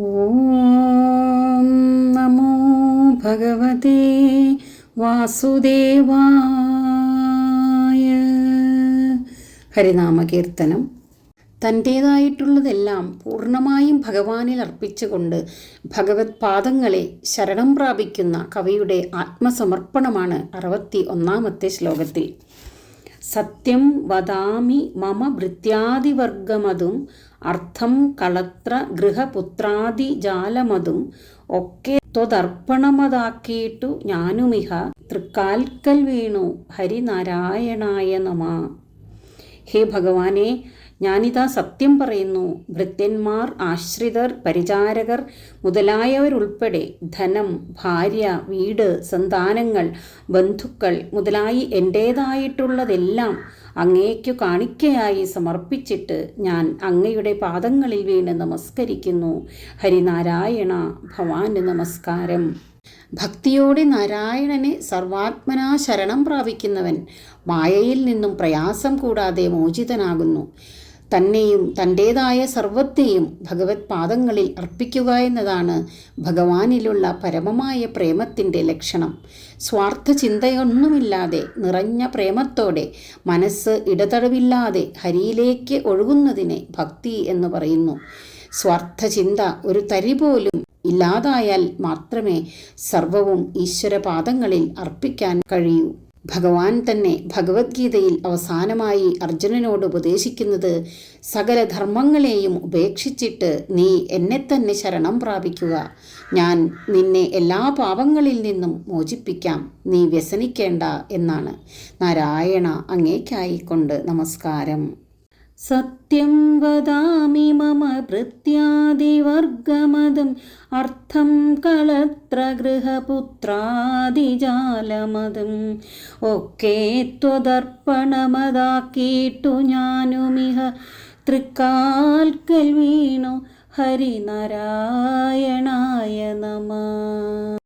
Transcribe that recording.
ഓം നമോ ഭഗവതേ വാസുദേവായ. ഹരിനാമകീർത്തനം. തൻ്റേതായിട്ടുള്ളതെല്ലാം പൂർണ്ണമായും ഭഗവാനിൽ അർപ്പിച്ചുകൊണ്ട് ഭഗവത് പാദങ്ങളെ ശരണം പ്രാപിക്കുന്ന കവിയുടെ ആത്മസമർപ്പണമാണ് 61-ാമത്തെ ശ്ലോകത്തിൽ. സത്യം വദാമി മമ ഭൃത്യാദിവർഗമതും അർത്ഥം കളത്ര ഗൃഹപുത്രാദിജാലമതും ഒക്കെ ത്വദർപ്പണമതാക്കിയിട്ടു ഞാനുമിഹ തൃക്കാൽക്കൽ വീണു ഹരിനാരായണായ നമഃ. ഹേ ഭഗവാനെ, ഞാനിതാ സത്യം പറയുന്നു. ഭൃത്യന്മാർ, ആശ്രിതർ, പരിചാരകർ മുതലായവരുൾപ്പെടെ ധനം, ഭാര്യ, വീട്, സന്താനങ്ങൾ, ബന്ധുക്കൾ മുതലായി എൻ്റേതായിട്ടുള്ളതെല്ലാം അങ്ങേക്കു കാണിക്കയായി സമർപ്പിച്ചിട്ട് ഞാൻ അങ്ങയുടെ പാദങ്ങളിൽ വീണ് നമസ്കരിക്കുന്നു. ഹരിനാരായണ ഭവാന് നമസ്കാരം. ഭക്തിയോടെ നാരായണനെ സർവാത്മനാ ശരണം പ്രാപിക്കുന്നവൻ മായയിൽ നിന്നും പ്രയാസം കൂടാതെ മോചിതനാകുന്നു. തന്നെയും തൻ്റേതായ സർവത്തെയും ഭഗവത് പാദങ്ങളിൽ അർപ്പിക്കുക എന്നതാണ് ഭഗവാനിലുള്ള പരമമായ പ്രേമത്തിൻ്റെ ലക്ഷണം. സ്വാർത്ഥ ചിന്തയൊന്നുമില്ലാതെ നിറഞ്ഞ പ്രേമത്തോടെ മനസ്സ് ഇടതടവില്ലാതെ ഹരിയിലേക്ക് ഒഴുകുന്നതിനെ ഭക്തി എന്ന് പറയുന്നു. സ്വാർത്ഥ ചിന്ത ഒരു തരി പോലും ഇല്ലാതായാൽ മാത്രമേ സർവവും ഈശ്വരപാദങ്ങളിൽ അർപ്പിക്കാൻ കഴിയൂ. ഭഗവാൻ തന്നെ ഭഗവത്ഗീതയിൽ അവസാനമായി അർജുനനോട് ഉപദേശിക്കുന്നത് സകല ധർമ്മങ്ങളെയും ഉപേക്ഷിച്ചിട്ട് നീ എന്നെ തന്നെ ശരണം പ്രാപിക്കുക. ഞാൻ നിന്നെ എല്ലാ പാപങ്ങളിൽ നിന്നും മോചിപ്പിക്കാം, നീ വ്യസനിക്കേണ്ട എന്നാണ്. നാരായണ അങ്ങേക്കായിക്കൊണ്ട് നമസ്കാരം. സത്യം വദാമി മമ ഭൃത്യാദിവർഗമതും അർത്ഥം കളത്ര ഗൃഹപുത്രാദിജാലമതും ഒക്കെ ത്വദർപ്പണമതാക്കിയിട്ടു ഞാനുമിഹ തൃക്കാൽക്കൽ വീണു ഹരിനാരായണായ നമഃ.